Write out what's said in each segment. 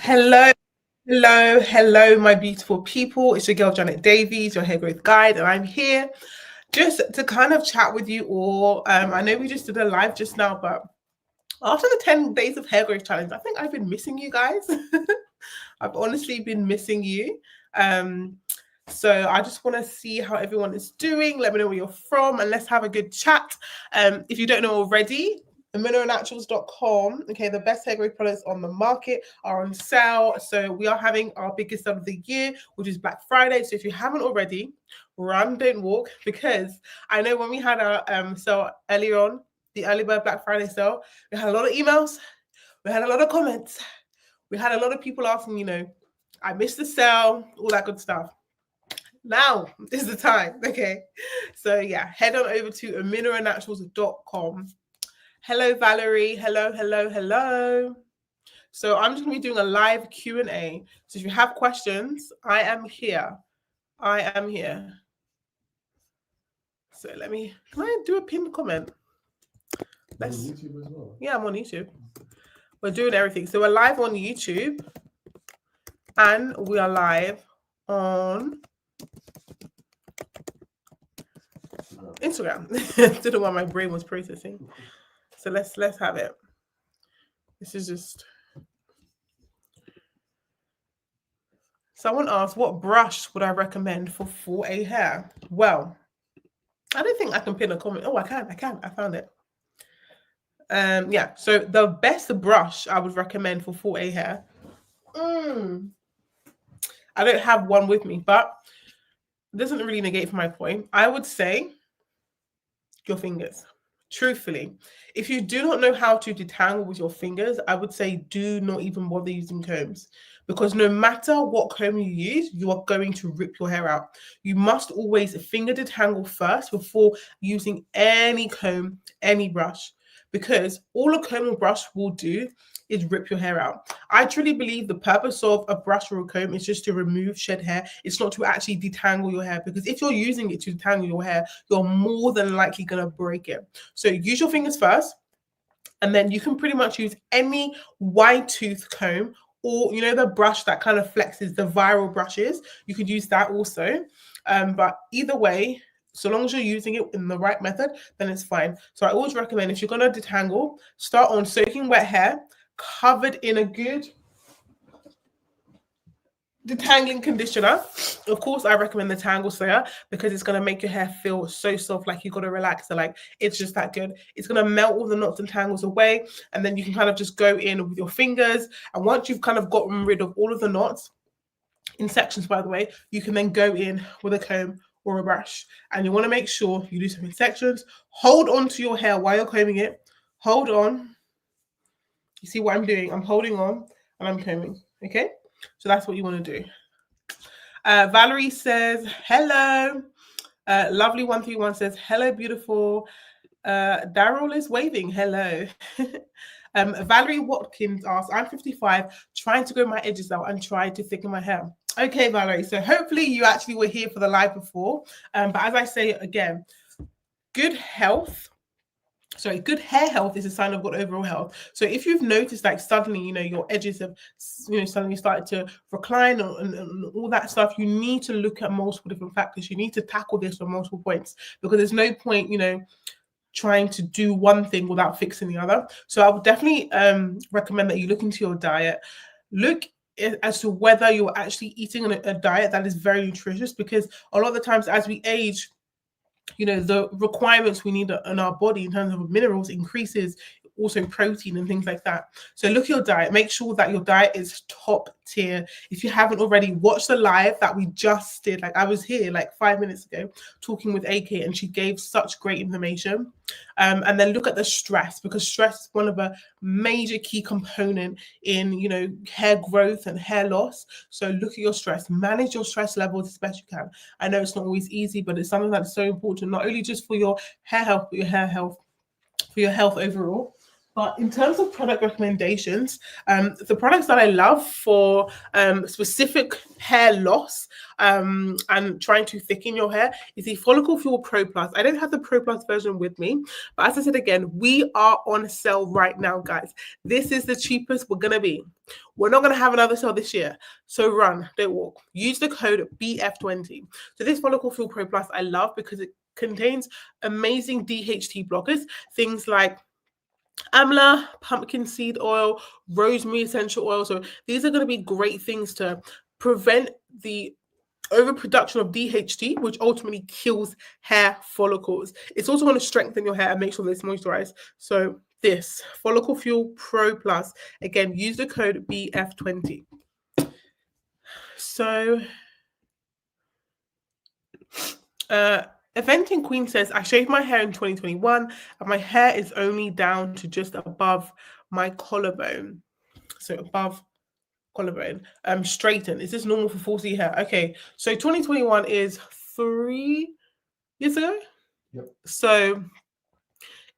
Hello, my beautiful people. It's your girl Janet Davies, your hair growth guide, and I'm here just to kind of chat with you all. I know we just did a live just now, but after the 10 days of hair growth challenge, I think I've been missing you guys. I've honestly been missing you. So I just want to see how everyone is doing. Let me know where you're from, and let's have a good chat. If you don't know already, mineralnaturals.com. Okay, the best hair growth products on the market are on sale. So we are having our biggest sale of the year, which is Black Friday. So if you haven't already, run, don't walk, because I know when we had our sale earlier on, the early bird Black Friday sale, we had a lot of emails, we had a lot of comments, we had a lot of people asking, I missed the sale, all that good stuff. Now is the time. Okay, so yeah, head on over to mineralnaturals.com. Hello, Valerie. Hello. So I'm just going to be doing a live Q&A. So if you have questions, I am here. So can I do a pinned comment? On YouTube as well? Yeah, I'm on YouTube. We're doing everything. So we're live on YouTube and we are live on Instagram. Didn't know what my brain was processing. So let's have it. This is just... Someone asked, what brush would I recommend for 4A hair? Well, I don't think I can pin a comment. Oh, I can. I found it. Yeah, so the best brush I would recommend for 4A hair. I don't have one with me, but it doesn't really negate for my point. I would say your fingers. Truthfully, if you do not know how to detangle with your fingers, I would say do not even bother using combs, because no matter what comb you use, you are going to rip your hair out. You must always finger detangle first before using any comb, any brush, because all a comb or brush will do is rip your hair out. I truly believe the purpose of a brush or a comb is just to remove shed hair. It's not to actually detangle your hair, because if you're using it to detangle your hair, you're more than likely going to break it. So use your fingers first, and then you can pretty much use any wide tooth comb, or the brush that kind of flexes, the viral brushes. You could use that also. But either way, so long as you're using it in the right method, then it's fine. So I always recommend, if you're going to detangle, start on soaking wet hair, covered in a good detangling conditioner. Of course, I recommend the Tangle Slayer, because it's going to make your hair feel so soft, like you got to relax. So like, it's just that good. It's going to melt all the knots and tangles away, and then you can kind of just go in with your fingers. And once you've kind of gotten rid of all of the knots, in sections by the way, you can then go in with a comb or a brush, and you want to make sure you do some in sections. Hold on to your hair while you're combing it. Hold on. You see what I'm doing? I'm holding on and I'm combing. Okay, so that's what you want to do. Valerie says hello. Lovely 131 says hello, beautiful. Daryl is waving hello. Valerie Watkins asks, I'm 55, trying to grow my edges out and try to thicken my hair. Okay, Valerie, so hopefully you actually were here for the live before. But as I say again, good hair health is a sign of good overall health. So if you've noticed, like, suddenly, your edges have, suddenly started to recline and all that stuff, you need to look at multiple different factors. You need to tackle this from multiple points, because there's no point, trying to do one thing without fixing the other. So I would definitely recommend that you look into your diet. Look as to whether you're actually eating a diet that is very nutritious, because a lot of the times as we age, the requirements we need in our body in terms of minerals increases, also protein and things like that. So look at your diet. Make sure that your diet is top tier. If you haven't already, watch the live that we just did. Like, I was here like 5 minutes ago talking with AK, and she gave such great information. And then look at the stress, because stress is one of a major key component in hair growth and hair loss. So look at your stress, manage your stress levels as best you can. I know it's not always easy, but it's something that's so important, not only just for your hair health, but your hair health, for your health overall. But in terms of product recommendations, the products that I love for specific hair loss and trying to thicken your hair is the Follicle Fuel Pro Plus. I don't have the Pro Plus version with me, but as I said again, we are on sale right now, guys. This is the cheapest we're going to be. We're not going to have another sale this year. So run, don't walk. Use the code BF20. So this Follicle Fuel Pro Plus I love because it contains amazing DHT blockers, things like amla, pumpkin seed oil, rosemary essential oil. So these are going to be great things to prevent the overproduction of DHT, which ultimately kills hair follicles. It's also going to strengthen your hair and make sure that it's moisturized. So this Follicle Fuel Pro Plus, again, use the code BF20. So Eventing Queen says, I shaved my hair in 2021 and my hair is only down to just above my collarbone. So above collarbone. Straighten. Is this normal for 4C hair? Okay. So 2021 is 3 years ago. Yep. So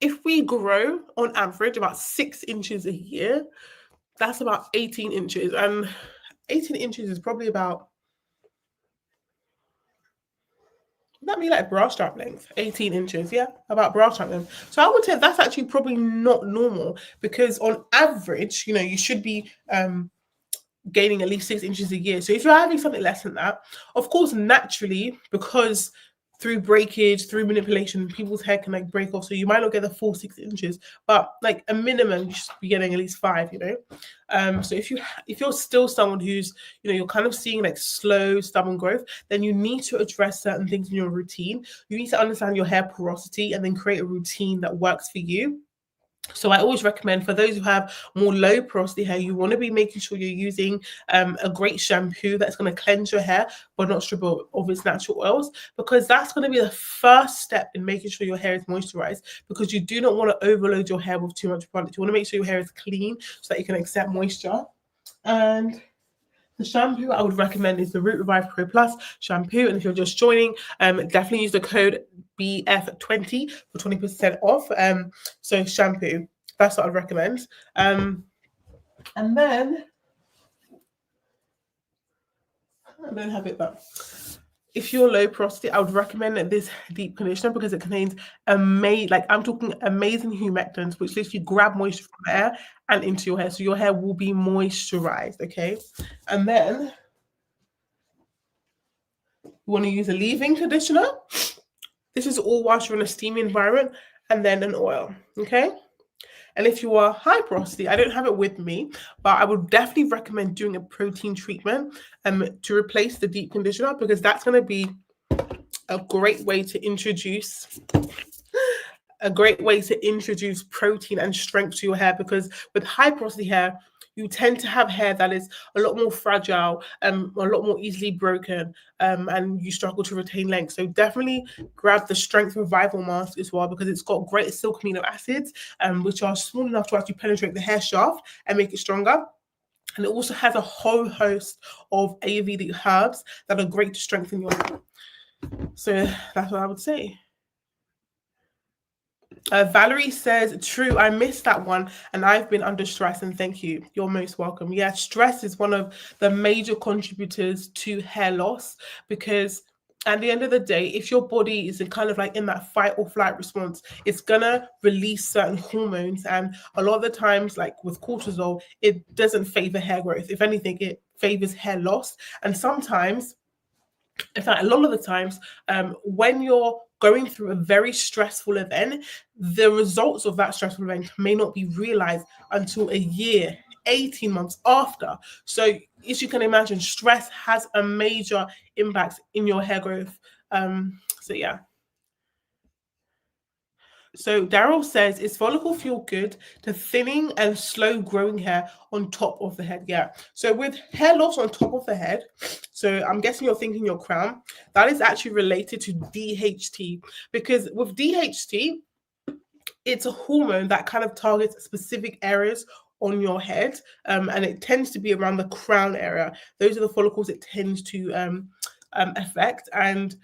if we grow on average about 6 inches a year, that's about 18 inches. And 18 inches is probably about, that be like bra strap length, 18 inches, yeah, about bra strap length. So I would say that's actually probably not normal because on average, you know, you should be gaining at least 6 inches a year. So if you're having something less than that, of course, naturally, because through breakage, through manipulation, people's hair can like break off. So you might not get the full 6 inches, but like a minimum, you should be getting at least 5, you know? So if you're still someone who's, you know, you're kind of seeing like slow, stubborn growth, then you need to address certain things in your routine. You need to understand your hair porosity and then create a routine that works for you. So I always recommend for those who have more low porosity hair, you want to be making sure you're using a great shampoo that's going to cleanse your hair, but not strip of its natural oils, because that's going to be the first step in making sure your hair is moisturized, because you do not want to overload your hair with too much product. You want to make sure your hair is clean so that you can accept moisture. And the shampoo I would recommend is the Root Revive Pro Plus shampoo. And if you're just joining, definitely use the code BF20 for 20% off. So shampoo, that's what I'd recommend. And then I don't have it, but if you're low porosity, I would recommend this deep conditioner because it contains I'm talking amazing humectants, which literally grab moisture from the air and into your hair. So your hair will be moisturized, okay? And then you want to use a leave-in conditioner. This is all whilst you're in a steamy environment, and then an oil, okay? And if you are high porosity, I don't have it with me, but I would definitely recommend doing a protein treatment to replace the deep conditioner, because that's going to be a great way to introduce protein and strength to your hair, because with high porosity hair, you tend to have hair that is a lot more fragile, a lot more easily broken, and you struggle to retain length. So definitely grab the Strength Revival Mask as well, because it's got great silk amino acids, which are small enough to actually penetrate the hair shaft and make it stronger. And it also has a whole host of Ayurvedic herbs that are great to strengthen your hair. So that's what I would say. Valerie says, true, I missed that one and I've been under stress, and thank you. You're most welcome. Yeah, stress is one of the major contributors to hair loss, because at the end of the day, if your body is kind of like in that fight or flight response, it's gonna release certain hormones. And a lot of the times, like with cortisol, it doesn't favor hair growth. If anything, it favors hair loss. And sometimes, in fact, a lot of the times, when you're going through a very stressful event, the results of that stressful event may not be realized until a year, 18 months after. So as you can imagine, stress has a major impact in your hair growth. So yeah. So Daryl says, is follicle fuel good to thinning and slow growing hair on top of the head? Yeah. So with hair loss on top of the head, so I'm guessing you're thinking your crown, that is actually related to DHT, because with DHT, it's a hormone that kind of targets specific areas on your head, and it tends to be around the crown area. Those are the follicles it tends to affect. And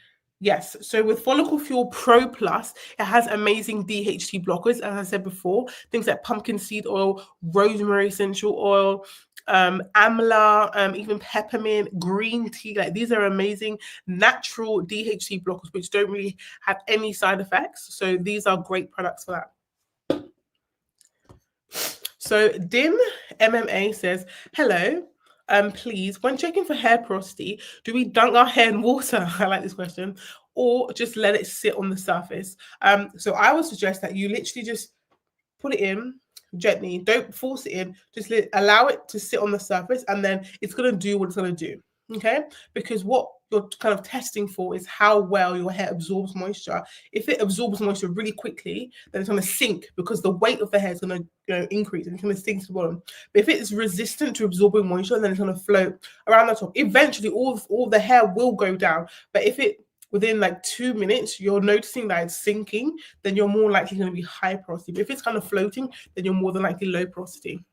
Yes, so with Follicle Fuel Pro Plus, it has amazing DHT blockers, as I said before, things like pumpkin seed oil, rosemary essential oil, amla, even peppermint, green tea. Like these are amazing natural DHT blockers, which don't really have any side effects. So these are great products for that. So Dim MMA says, hello. Please, when checking for hair porosity, do we dunk our hair in water? I like this question, or just let it sit on the surface. So I would suggest that you literally just put it in gently. Don't force it in. Just allow it to sit on the surface, and then it's gonna do what it's gonna do. Okay, because what you're kind of testing for is how well your hair absorbs moisture. If it absorbs moisture really quickly, then it's going to sink because the weight of the hair is going to increase and it's going to sink to the bottom. But if it's resistant to absorbing moisture, then it's going to float around the top. Eventually, all the hair will go down. But if it within like 2 minutes you're noticing that it's sinking, then you're more likely going to be high porosity. But if it's kind of floating, then you're more than likely low porosity.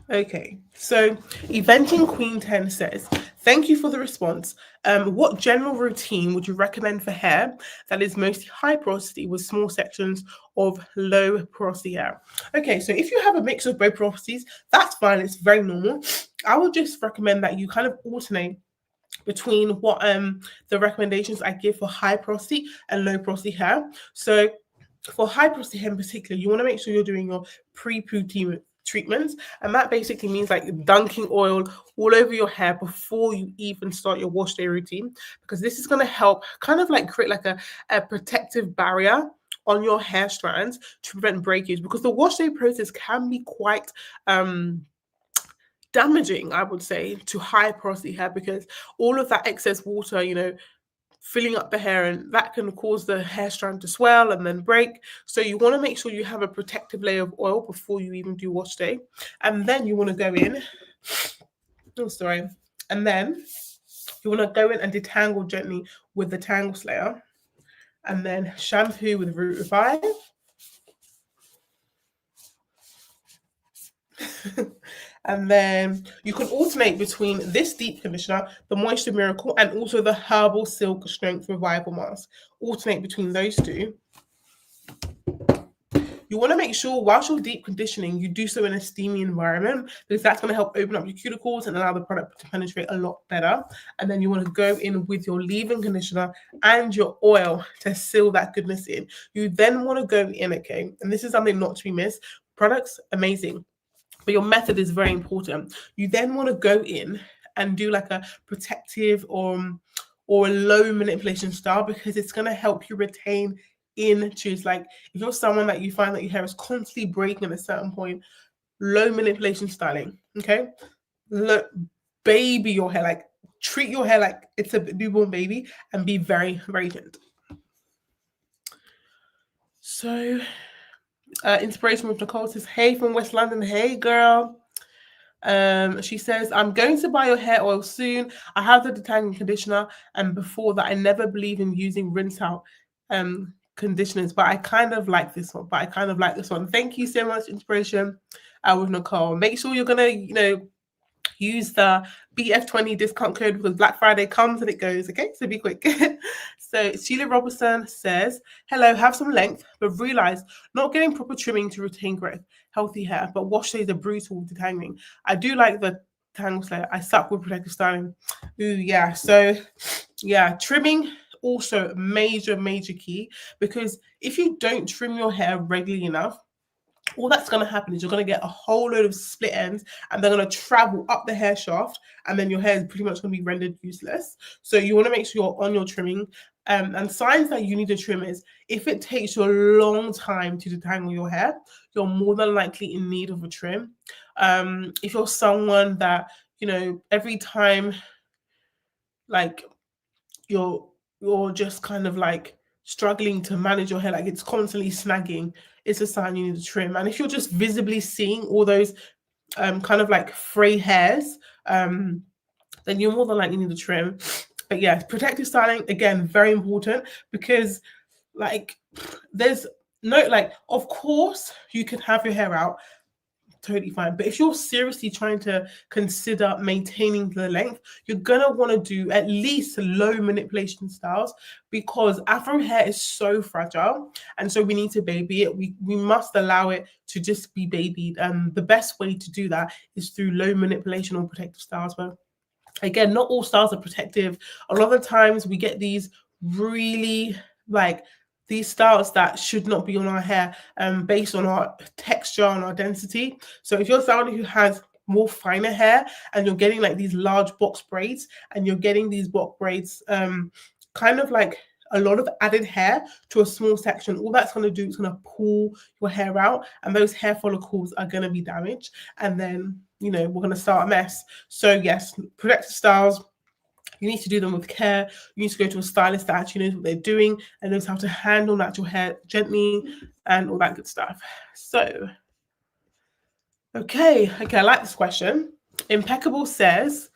Okay, so Eventing Queen 10 says, thank you for the response. What general routine would you recommend for hair that is mostly high porosity with small sections of low porosity hair? Okay, so if you have a mix of both porosities, that's fine. It's very normal. I would just recommend that you kind of alternate between what the recommendations I give for high porosity and low porosity hair. So for high porosity hair in particular, you want to make sure you're doing your pre-poo treatments, and that basically means like dunking oil all over your hair before you even start your wash day routine, because this is going to help kind of like create like a protective barrier on your hair strands to prevent breakage, because the wash day process can be quite damaging, I would say, to high porosity hair, because all of that excess water, filling up the hair, and that can cause the hair strand to swell and then break. So you want to make sure you have a protective layer of oil before you even do wash day. And then you want to go in, and then you want to go in and detangle gently with the Tangle Slayer, and then shampoo with Root Revive. And then you can alternate between this deep conditioner, the Moisture Miracle, and also the Herbal Silk Strength Revival Mask. Alternate between those two. You want to make sure whilst you're deep conditioning, you do so in a steamy environment, because that's going to help open up your cuticles and allow the product to penetrate a lot better. And then you want to go in with your leave-in conditioner and your oil to seal that goodness in. You then want to go in, okay, and this is something not to be missed. Products, amazing, but your method is very important. You then want to go in and do like a protective or a low manipulation style, because it's going to help you retain into, like, if you're someone that you find that your hair is constantly breaking at a certain point, low manipulation styling, okay? Look, baby your hair, like treat your hair like it's a newborn baby, and be very, very gentle. So Inspiration with Nicole says, hey from West London. Hey girl. She says, I'm going to buy your hair oil soon. I have the detangling conditioner, and before that I never believe in using rinse out conditioners, but I kind of like this one. Thank you so much, Inspiration with Nicole. Make sure you're gonna use the BF20 discount code, because Black Friday comes and it goes, okay? So be quick. So Sheila Robertson says, hello, have some length, but realize not getting proper trimming to retain growth, healthy hair, but wash days are brutal detangling. I do like the Tangle Slayer. I suck with protective styling. Ooh, yeah. So yeah, trimming also major key, because if you don't trim your hair regularly enough, all that's going to happen is you're going to get a whole load of split ends, and they're going to travel up the hair shaft, and then your hair is pretty much going to be rendered useless. So you want to make sure you're on your trimming. And signs that you need to trim is if it takes you a long time to detangle your hair, you're more than likely in need of a trim. If you're someone that, every time, like, you're just kind of like struggling to manage your hair, like it's constantly snagging, it's a sign you need to trim. And if you're just visibly seeing all those kind of like fray hairs, then you're more than likely need to trim. But yeah, protective styling, again, very important, because like there's no, like, of course you can have your hair out, totally fine. But if you're seriously trying to consider maintaining the length, you're gonna want to do at least low manipulation styles, because Afro hair is so fragile, and so we need to baby it. We must allow it to just be babied, and the best way to do that is through low manipulation or protective styles. But again, not all styles are protective. A lot of the times we get these really like these styles that should not be on our hair based on our texture and our density. So if you're someone who has more finer hair and you're getting like these large box braids, and you're getting these box braids kind of like a lot of added hair to a small section, all that's going to do is going to pull your hair out, and those hair follicles are going to be damaged, and then we're going to start a mess. So yes, protective styles, you need to do them with care. You need to go to a stylist that actually knows what they're doing and knows how to handle natural hair gently and all that good stuff. So okay, I like this question. Impeccable says,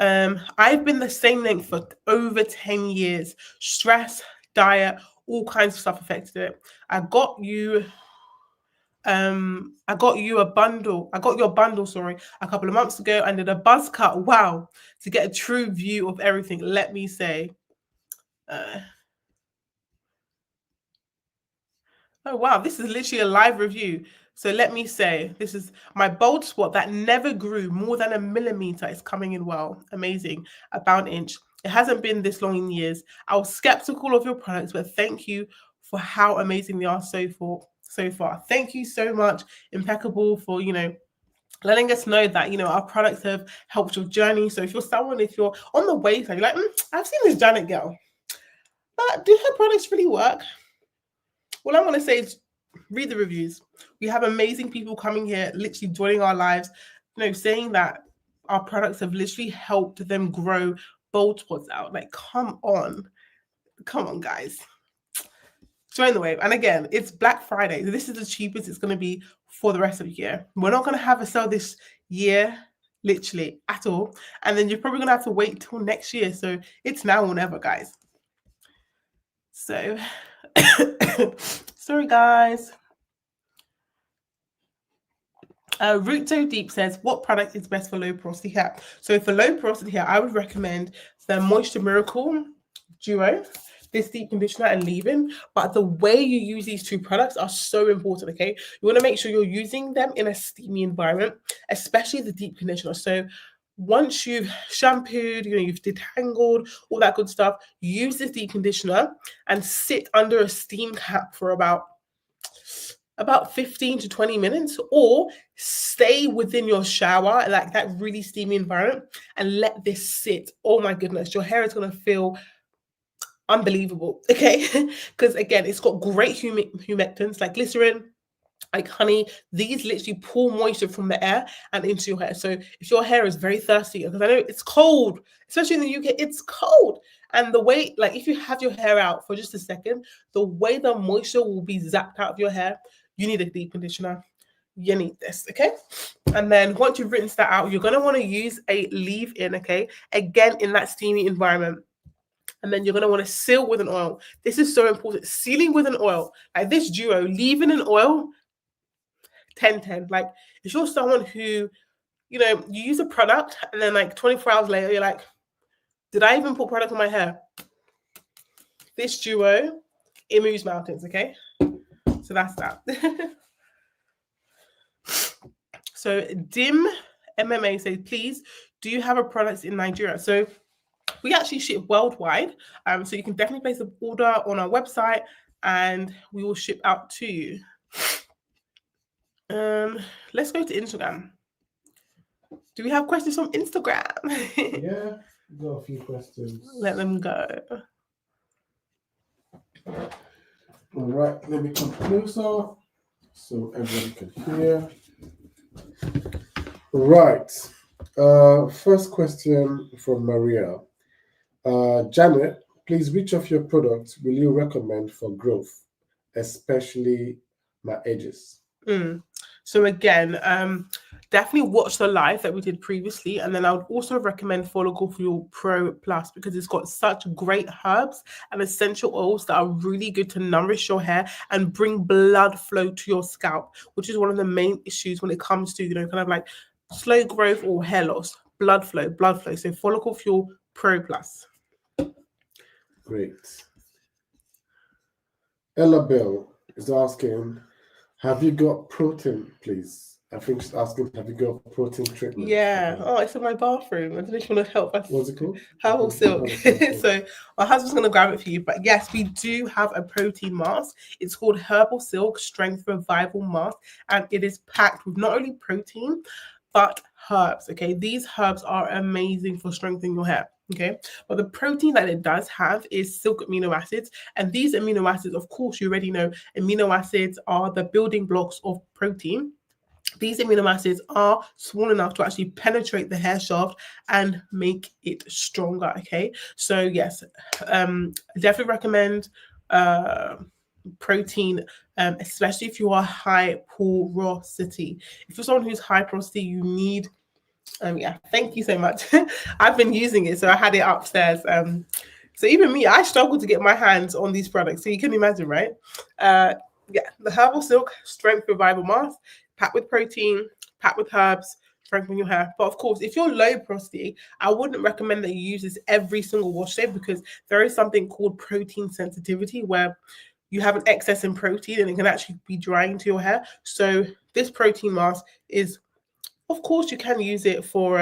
I've been the same length for over 10 years. Stress, diet, all kinds of stuff affected it. I got you a bundle. I got your bundle, sorry, a couple of months ago and did a buzz cut. Wow. To get a true view of everything, let me say. Oh, wow. This is literally a live review. So let me say, this is my bald spot that never grew more than 1 millimeter. It's coming in well. Amazing. About an inch. It hasn't been this long in years. I was skeptical of your products, but thank you for how amazing they are so far. Thank you so much, Impeccable, for, letting us know that, our products have helped your journey. So if you're on the wayside, you're like, I've seen this Janet girl, but do her products really work? All I'm going to say is read the reviews. We have amazing people coming here, literally joining our lives, saying that our products have literally helped them grow bald spots out. Like, come on, guys. Join the wave. And again, it's Black Friday. This is the cheapest it's going to be for the rest of the year. We're not going to have a sale this year, literally, at all. And then you're probably going to have to wait till next year. So it's now or never, guys. So, sorry, guys. Root So Deep says, what product is best for low porosity hair? So for low porosity hair, I would recommend the Moisture Miracle Duo, this deep conditioner and leave-in. But the way you use these two products are so important, okay? You want to make sure you're using them in a steamy environment, especially the deep conditioner. So once you've shampooed, you've detangled, all that good stuff, use this deep conditioner and sit under a steam cap for about 15 to 20 minutes, or stay within your shower, like that really steamy environment, and let this sit. Oh my goodness, your hair is going to feel unbelievable, okay? Because again, it's got great humectants like glycerin, like honey. These literally pull moisture from the air and into your hair. So if your hair is very thirsty, because I know it's cold, especially in the UK, it's cold. And the way, like if you have your hair out for just a second, the way the moisture will be zapped out of your hair, you need a deep conditioner. You need this, okay? And then once you've rinsed that out, you're going to want to use a leave-in, okay? Again, in that steamy environment. And then you're going to want to seal with an oil. This is so important. Sealing with an oil. Like this duo, leave-in an oil, 10-10. Like if you're someone who, you use a product and then like 24 hours later, you're like, did I even put product on my hair? This duo, it moves mountains, okay? So that's that. So Dim MMA says, please, do you have a product in Nigeria? So we actually ship worldwide. So you can definitely place an order on our website and we will ship out to you. Let's go to Instagram. Do we have questions from Instagram? Yeah, got a few questions. Let them go. All right, let me come closer so everyone can hear. Right. First question from Maria. Janet, please, which of your products will you recommend for growth, especially my edges? So again, definitely watch the live that we did previously, and then I would also recommend Follicle Fuel Pro Plus because it's got such great herbs and essential oils that are really good to nourish your hair and bring blood flow to your scalp, which is one of the main issues when it comes to, kind of like slow growth or hair loss. Blood flow, blood flow. So Follicle Fuel Pro Plus. Great. Ella Bell is asking, have you got protein, please? I think she's asking, have you got protein treatment? Yeah. Oh, it's in my bathroom. I don't know if you want to help us. What's it called? Herbal Silk. So my husband's going to grab it for you. But yes, we do have a protein mask. It's called Herbal Silk Strength Revival Mask. And it is packed with not only protein, but herbs. Okay. These herbs are amazing for strengthening your hair. Okay. But the protein that it does have is silk amino acids. And these amino acids, of course, you already know amino acids are the building blocks of protein. These amino acids are small enough to actually penetrate the hair shaft and make it stronger. Okay, so yes, definitely recommend protein, especially if you are high porosity. If you're someone who's high porosity, you need. Yeah, thank you so much. I've been using it, so I had it upstairs. So even me, I struggle to get my hands on these products. So you can imagine, right? Yeah, the Herbal Silk Strength Revival Mask, packed with protein, packed with herbs, strengthen your hair. But of course, if you're low porosity, I wouldn't recommend that you use this every single wash day because there is something called protein sensitivity where you have an excess in protein and it can actually be drying to your hair. So this protein mask is, of course, you can use it for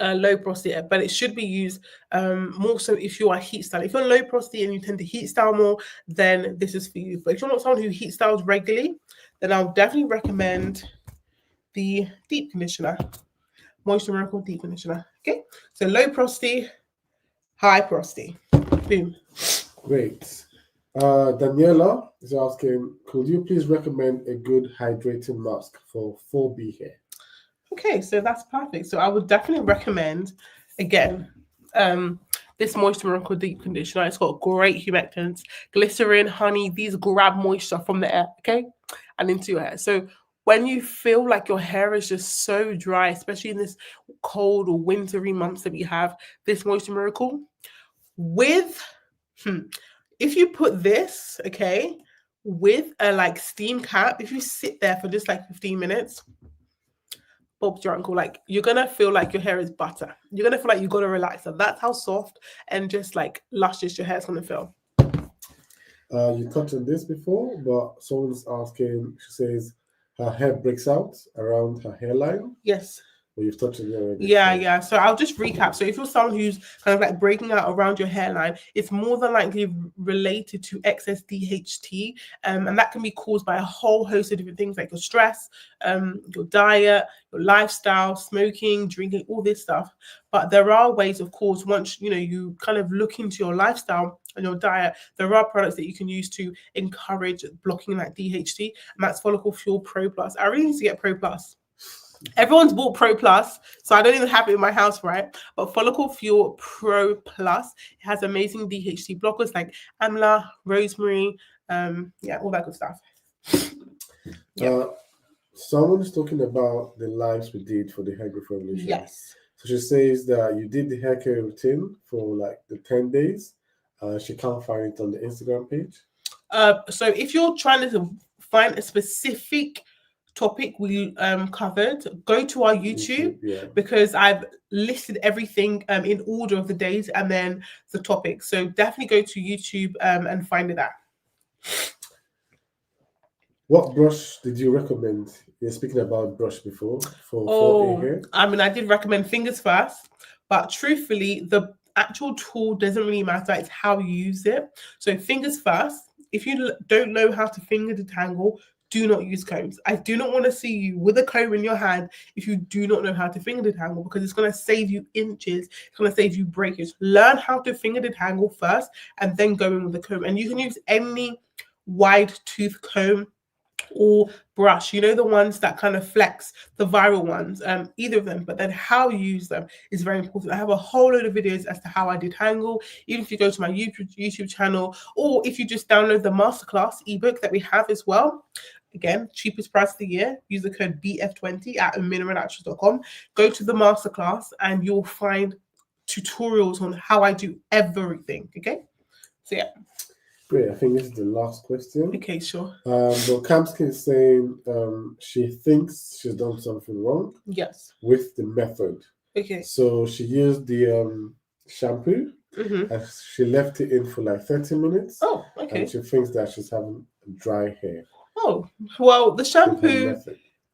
low porosity, but it should be used more so if you are heat style. If you're low porosity and you tend to heat style more, then this is for you. But if you're not someone who heat styles regularly, then I'll definitely recommend the deep conditioner, Moisture Miracle Deep Conditioner. Okay, so low porosity, high porosity. Boom. Great. Daniela is asking, could you please recommend a good hydrating mask for 4B hair? Okay, so that's perfect. So I would definitely recommend, again, this Moisture Miracle Deep Conditioner. It's got great humectants, glycerin, honey. These grab moisture from the air, okay, and into your hair. So when you feel like your hair is just so dry, especially in this cold or wintry months that we have, this Moisture Miracle with, if you put this, okay, with a like steam cap, if you sit there for just like 15 minutes, Bob's your uncle, like you're gonna feel like your hair is butter. You're gonna feel like you got a relaxer. That's how soft and just like luscious your hair's gonna feel. You touched on this before, but someone's asking, she says her hair breaks out around her hairline. Yes. Well, you've touched on it already. Yeah. So I'll just recap. So if you're someone who's kind of like breaking out around your hairline, it's more than likely related to excess DHT, and that can be caused by a whole host of different things like your stress, your diet, your lifestyle, smoking, drinking, all this stuff. But there are ways, of course, once you kind of look into your lifestyle and your diet, there are products that you can use to encourage blocking that DHT, and that's Follicle Fuel Pro Plus. I really need to get Pro Plus. Everyone's bought Pro Plus, so I don't even have it in my house, right? But Follicle Fuel Pro Plus, it has amazing DHT blockers like amla, rosemary, all that good stuff. Someone is talking about the lives we did for the hair growth revolution. Yes. So she says that you did the hair care routine for like the 10 days. She can't find it on the Instagram page. So if you're trying to find a specific topic we covered, go to our YouTube because I've listed everything in order of the days and then the topic. So definitely go to YouTube and find it there. What brush did you recommend? You're speaking about brush before for hair. I mean, I did recommend fingers first, but truthfully, the actual tool doesn't really matter. It's how you use it. So fingers first. If you don't know how to finger detangle, do not use combs. I do not want to see you with a comb in your hand if you do not know how to finger detangle because it's going to save you inches. It's going to save you breakage. Learn how to finger detangle first and then go in with the comb. And you can use any wide tooth comb or brush, the ones that kind of flex, the viral ones, either of them, but then how you use them is very important. I have a whole load of videos as to how I detangle, even if you go to my YouTube channel, or if you just download the masterclass ebook that we have as well. Again, cheapest price of the year. Use the code BF20 at mineralnaturals.com. Go to the masterclass and you'll find tutorials on how I do everything. Okay? So yeah. Great. I think this is the last question. Okay, sure. But Kamsky is saying she thinks she's done something wrong. Yes. With the method. Okay. So she used the shampoo and she left it in for like 30 minutes. Oh, okay. And she thinks that she's having dry hair. Oh, well, the shampoo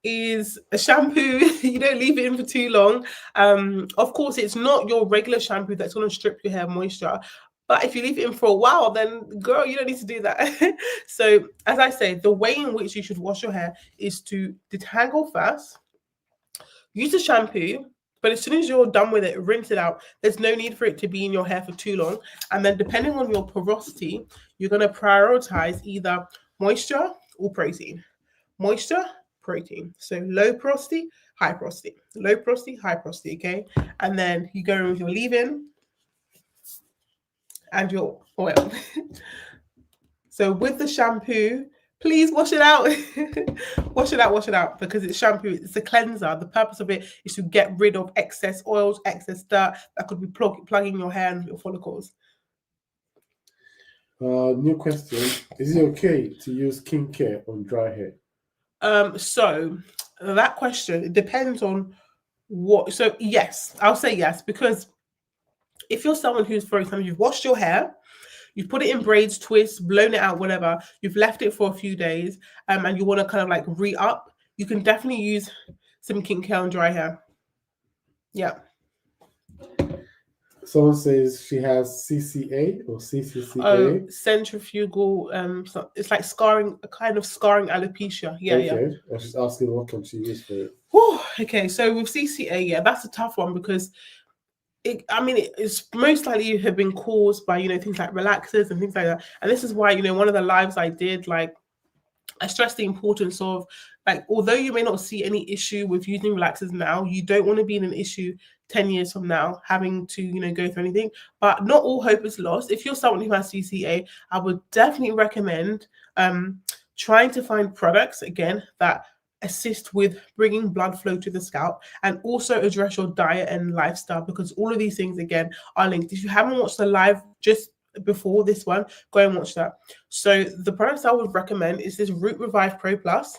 is a shampoo. You don't leave it in for too long. Of course, it's not your regular shampoo that's going to strip your hair moisture. But if you leave it in for a while, then girl, you don't need to do that. So as I say, the way in which you should wash your hair is to detangle first, use the shampoo, but as soon as you're done with it, rinse it out. There's no need for it to be in your hair for too long. And then depending on your porosity, you're going to prioritize either moisture or protein. Moisture, protein. So low porosity, high porosity. Low porosity, high porosity, okay? And then you go in with your leave-in and your oil. So with the shampoo, please wash it out. Wash it out because it's shampoo. It's a cleanser. The purpose of it is to get rid of excess oils, excess dirt that could be plugging your hair and your follicles. New question. Is it okay to use skincare on dry hair? So that question, it depends on what. So yes, I'll say yes, because if you're someone who's, for example, you've washed your hair, you've put it in braids, twists, blown it out, whatever, you've left it for a few days, and you want to kind of like re-up, you can definitely use some skincare on dry hair. Yeah. Someone says she has CCA or CCCA. Oh, centrifugal. So it's like scarring, a kind of scarring alopecia. Yeah, okay. yeah. And she's asking what can she use for it. Whew, okay, so with CCA, yeah, that's a tough one because it's most likely have been caused by things like relaxers and things like that. And this is why one of the lives I did, like, I stress the importance of, like, although you may not see any issue with using relaxers now, you don't want to be in an issue 10 years from now having to go through anything. But not all hope is lost. If you're someone who has CCA, I would definitely recommend trying to find products again that assist with bringing blood flow to the scalp and also address your diet and lifestyle, because all of these things again are linked. If you haven't watched the live just before this one, go and watch that. So the products I would recommend is this Root Revive Pro Plus.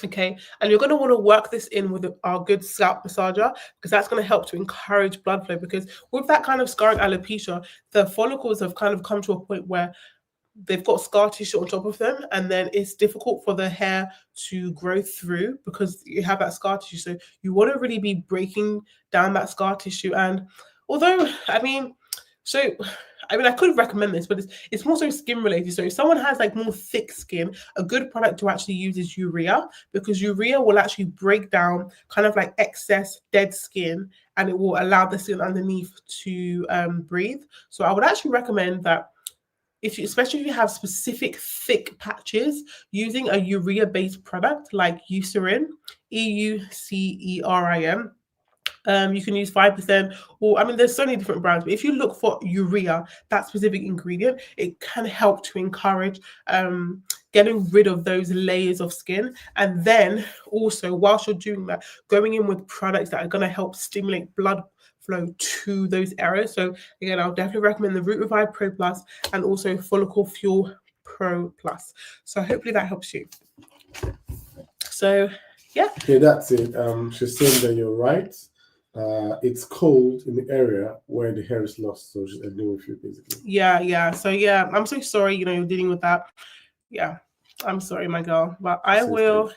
Okay, and you're going to want to work this in with our good scalp massager, because that's going to help to encourage blood flow, because with that kind of scarring alopecia, the follicles have kind of come to a point where they've got scar tissue on top of them, and then it's difficult for the hair to grow through because you have that scar tissue. So you want to really be breaking down that scar tissue. And although, I could recommend this, but it's more so skin related. So if someone has like more thick skin, a good product to actually use is urea, because urea will actually break down kind of like excess dead skin, and it will allow the skin underneath to breathe. So I would actually recommend that, especially if you have specific thick patches, using a urea-based product like Eucerin, EUCERIN. You can use 5%, or there's so many different brands, but if you look for urea, that specific ingredient, it can help to encourage getting rid of those layers of skin. And then also, whilst you're doing that, going in with products that are going to help stimulate blood flow to those areas. So again, I'll definitely recommend the Root Revive Pro Plus and also Follicle Fuel Pro Plus. So hopefully that helps you. So yeah. Yeah, that's it. She's saying that you're right. It's cold in the area where the hair is lost, so just deal with you basically. Yeah. So yeah, I'm so sorry, you're dealing with that. Yeah, I'm sorry, my girl, but I will.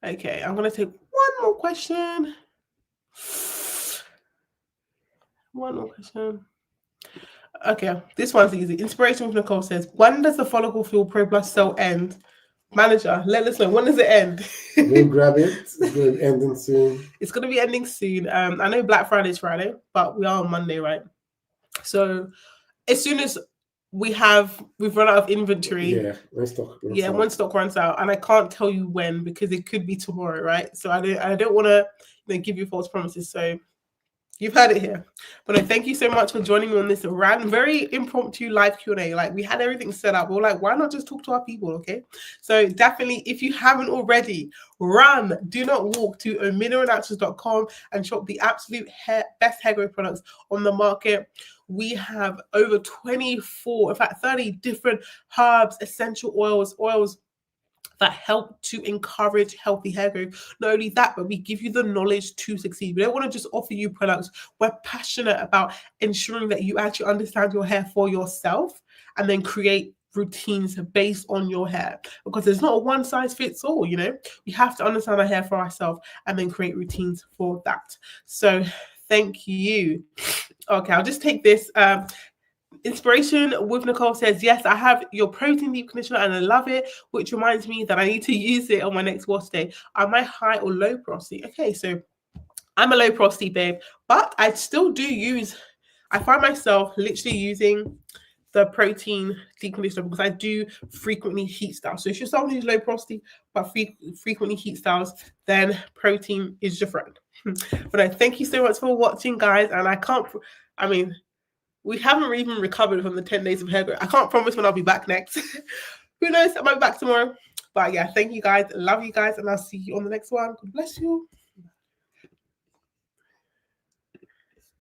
Okay, I'm gonna take one more question. Okay, this one's easy. Inspiration with Nicole says, when does the Follicle Fuel Pro Plus sale end? Manager, let us know, when does it end? Go grab it. It's going to be ending soon. It's going to be ending soon. I know Black Friday is Friday, but we are on Monday, right? So as soon as we've run out of inventory. When stock runs out, and I can't tell you when, because it could be tomorrow, right? So I don't want to give you false promises. So You've heard it here. But no, thank you so much for joining me on this very impromptu live Q&A. Like, we had everything set up. We were like, why not just talk to our people, okay? So definitely, if you haven't already, run, do not walk to omineronaturals.com and shop the absolute best hair growth products on the market. We have over 24, in fact, 30 different herbs, essential oils that help to encourage healthy hair growth. Not only that, but we give you the knowledge to succeed. We don't want to just offer you products. We're passionate about ensuring that you actually understand your hair for yourself and then create routines based on your hair, because there's not a one size fits all. You know, we have to understand our hair for ourselves and then create routines for that. So thank you. Okay, I'll just take this. Inspiration with Nicole says, yes, I have your protein deep conditioner and I love it, which reminds me that I need to use it on my next wash day. Am I high or low porosity? Okay, so I'm a low porosity babe, but I still do I find myself literally using the protein deep conditioner because I do frequently heat styles. So if you're someone who's low porosity but frequently heat styles, then protein is your friend. But thank you so much for watching, guys. And we haven't even recovered from the 10 days of hair growth. I can't promise when I'll be back next. Who knows? I might be back tomorrow. But yeah, thank you guys. Love you guys. And I'll see you on the next one. God bless you.